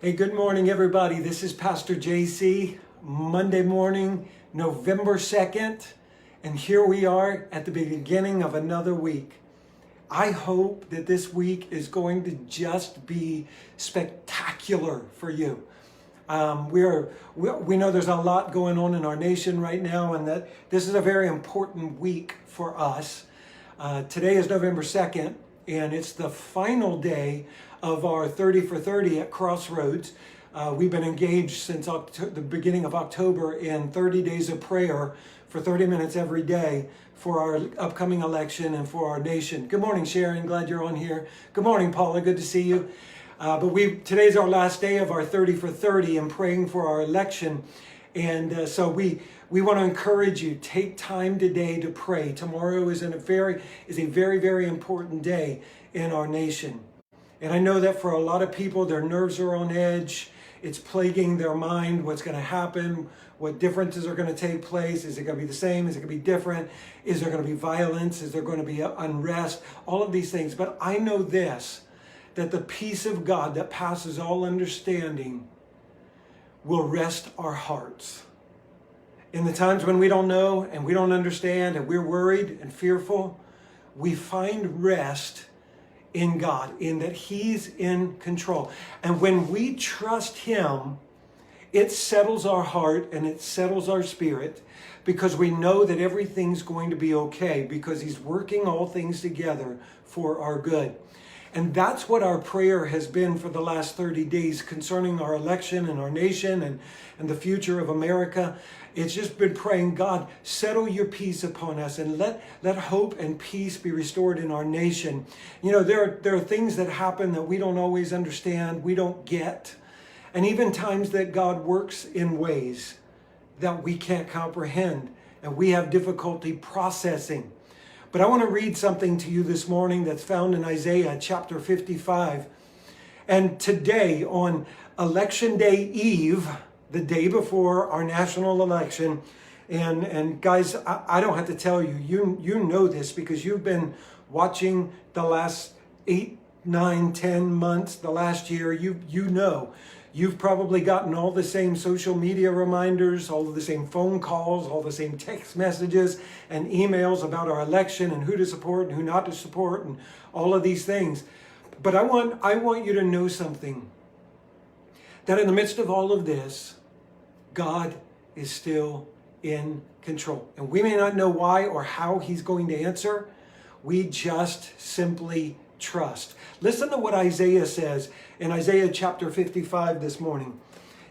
Hey, good morning, everybody. This is Pastor JC, Monday morning, November 2nd, and here we are at the beginning of another week. I hope that this week is going to just be spectacular for you. We know there's a lot going on in our nation right now, and that this is a very important week for us. Today is November 2nd, and it's the final day of our 30 for 30 at Crossroads. We've been engaged since the beginning of October in 30 days of prayer for 30 minutes every day for our upcoming election and for our nation. Good morning, Sharon. Glad you're on here. Good morning, Paula. Good to see you. Today's our last day of our 30 for 30 and praying for our election. And so we want to encourage you, take time today to pray. Tomorrow is a very, very important day in our nation. And I know that for a lot of people, their nerves are on edge. It's plaguing their mind. What's going to happen? What differences are going to take place? Is it going to be the same? Is it going to be different? Is there going to be violence? Is there going to be unrest? All of these things. But I know this, that the peace of God that passes all understanding will rest our hearts. In the times when we don't know and we don't understand and we're worried and fearful, we find rest in God, in that He's in control. And when we trust Him, it settles our heart and it settles our spirit, because we know that everything's going to be okay, because He's working all things together for our good. And that's what our prayer has been for the last 30 days concerning our election and our nation and the future of America. It's just been praying, God, settle your peace upon us and let hope and peace be restored in our nation. You know, there are things that happen that we don't always understand, we don't get. And even times that God works in ways that we can't comprehend and we have difficulty processing. But I want to read something to you this morning that's found in Isaiah chapter 55. And today, on Election Day Eve, the day before our national election, and guys, I don't have to tell you, you know this because you've been watching the last 8, 9, 10 months, the last year, you know. You've probably gotten all the same social media reminders, all of the same phone calls, all the same text messages and emails about our election and who to support and who not to support and all of these things. But I want you to know something, that in the midst of all of this, God is still in control. And we may not know why or how He's going to answer. We just simply trust. Listen to what Isaiah says in Isaiah chapter 55 this morning.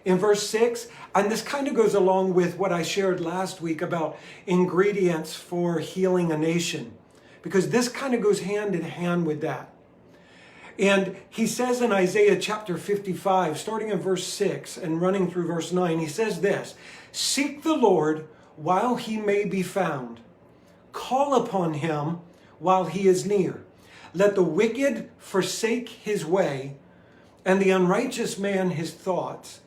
In verse 6, and this kind of goes along with what I shared last week about ingredients for healing a nation, because this kind of goes hand in hand with that. And he says in Isaiah chapter 55, starting in verse 6 and running through verse 9, he says this: "Seek the Lord while He may be found. Call upon Him while He is near. Let the wicked forsake his way, and the unrighteous man his thoughts.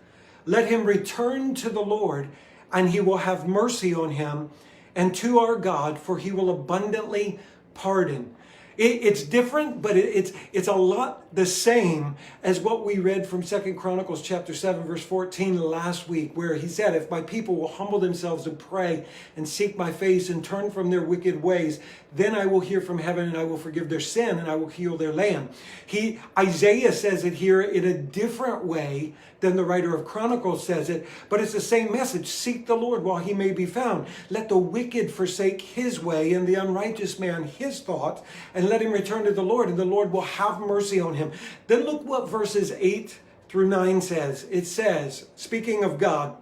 Let him return to the Lord, and He will have mercy on him, and to our God, for He will abundantly pardon." It's different, but it's a lot the same as what we read from 2 Chronicles chapter 7, verse 14 last week, where He said, "If my people will humble themselves and pray and seek my face and turn from their wicked ways, then I will hear from heaven and I will forgive their sin and I will heal their land." Isaiah says it here in a different way than the writer of Chronicles says it, but it's the same message. Seek the Lord while He may be found. Let the wicked forsake his way and the unrighteous man his thoughts, and let him return to the Lord, and the Lord will have mercy on him. Then look what verses 8 through 9 says. It says, speaking of God,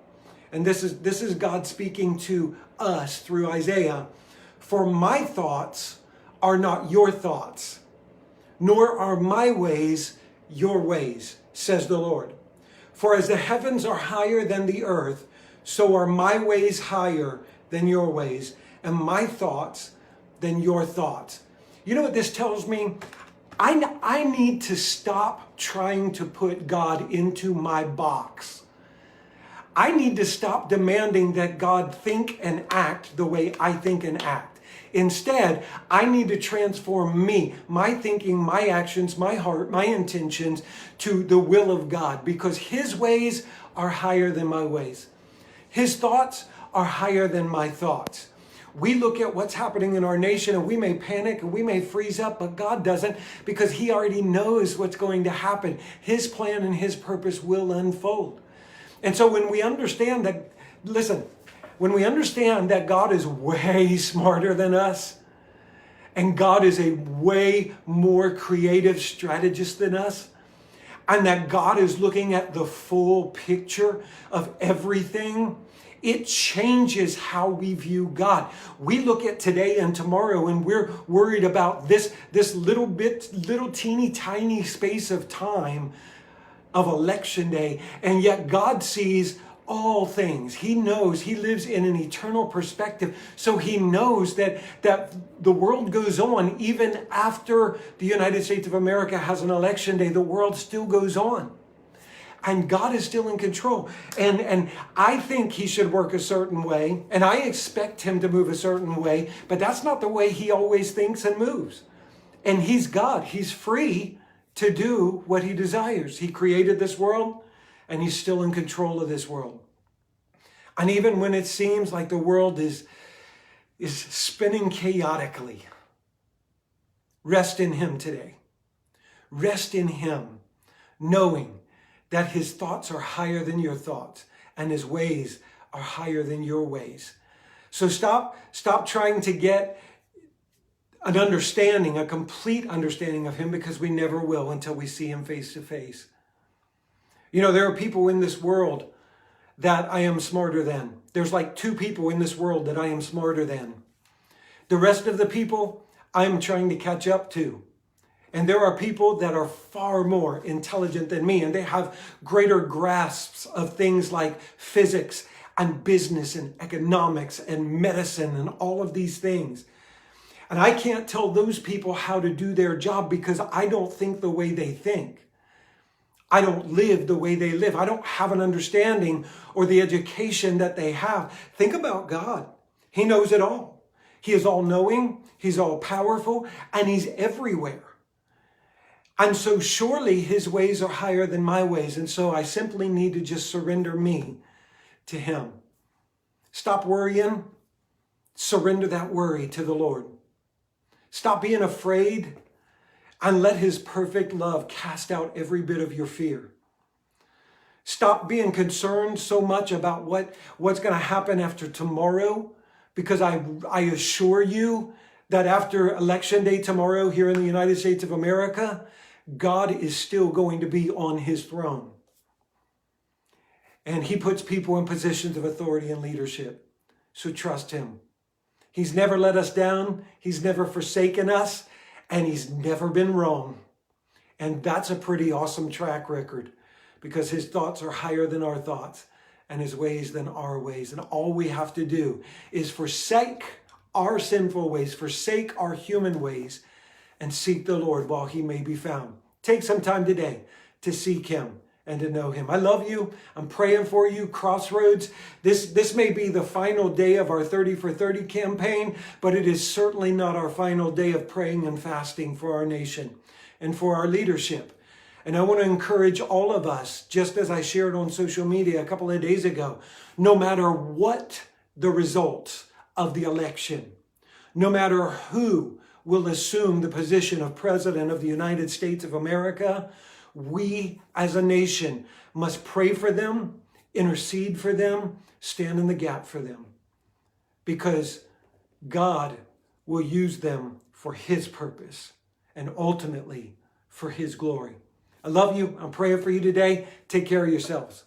and this is God speaking to us through Isaiah, "For my thoughts are not your thoughts, nor are my ways your ways, says the Lord. For as the heavens are higher than the earth, so are my ways higher than your ways, and my thoughts than your thoughts." You know what this tells me? I need to stop trying to put God into my box. I need to stop demanding that God think and act the way I think and act. Instead, I need to transform me, my thinking, my actions, my heart, my intentions to the will of God, because His ways are higher than my ways. His thoughts are higher than my thoughts. We look at what's happening in our nation and we may panic and we may freeze up, but God doesn't, because He already knows what's going to happen. His plan and His purpose will unfold. And so when we understand that, listen, when we understand that God is way smarter than us, and God is a way more creative strategist than us, and that God is looking at the full picture of everything, it changes how we view God. We look at today and tomorrow and we're worried about this little teeny tiny space of time of election day. And yet God sees all things. He knows, He lives in an eternal perspective. So He knows that the world goes on even after the United States of America has an election day. The world still goes on. And God is still in control. And I think He should work a certain way. And I expect Him to move a certain way. But that's not the way He always thinks and moves. And He's God. He's free to do what He desires. He created this world. And He's still in control of this world. And even when it seems like the world is spinning chaotically, rest in Him today. Rest in Him, knowing that His thoughts are higher than your thoughts and His ways are higher than your ways. So stop trying to get an understanding, a complete understanding of Him, because we never will until we see Him face to face. You know, there are people in this world that I am smarter than. There's like 2 people in this world that I am smarter than. The rest of the people I'm trying to catch up to. And there are people that are far more intelligent than me, and they have greater grasps of things like physics and business and economics and medicine and all of these things. And I can't tell those people how to do their job because I don't think the way they think. I don't live the way they live. I don't have an understanding or the education that they have. Think about God. He knows it all. He is all-knowing, He's all-powerful, and He's everywhere. And so surely His ways are higher than my ways. And so I simply need to just surrender me to Him. Stop worrying. Surrender that worry to the Lord. Stop being afraid and let His perfect love cast out every bit of your fear. Stop being concerned so much about what's going to happen after tomorrow, because I assure you that after Election Day tomorrow here in the United States of America, God is still going to be on His throne. And He puts people in positions of authority and leadership. So trust Him. He's never let us down. He's never forsaken us. And He's never been wrong. And that's a pretty awesome track record, because His thoughts are higher than our thoughts and His ways than our ways. And all we have to do is forsake our sinful ways, forsake our human ways, and seek the Lord while He may be found. Take some time today to seek Him and to know Him. I love you. I'm praying for you. Crossroads, this may be the final day of our 30 for 30 campaign, but it is certainly not our final day of praying and fasting for our nation and for our leadership. And I want to encourage all of us, just as I shared on social media a couple of days ago, no matter what the results of the election, no matter who will assume the position of President of the United States of America, we as a nation must pray for them, intercede for them, stand in the gap for them, because God will use them for His purpose and ultimately for His glory. I love you. I'm praying for you today. Take care of yourselves.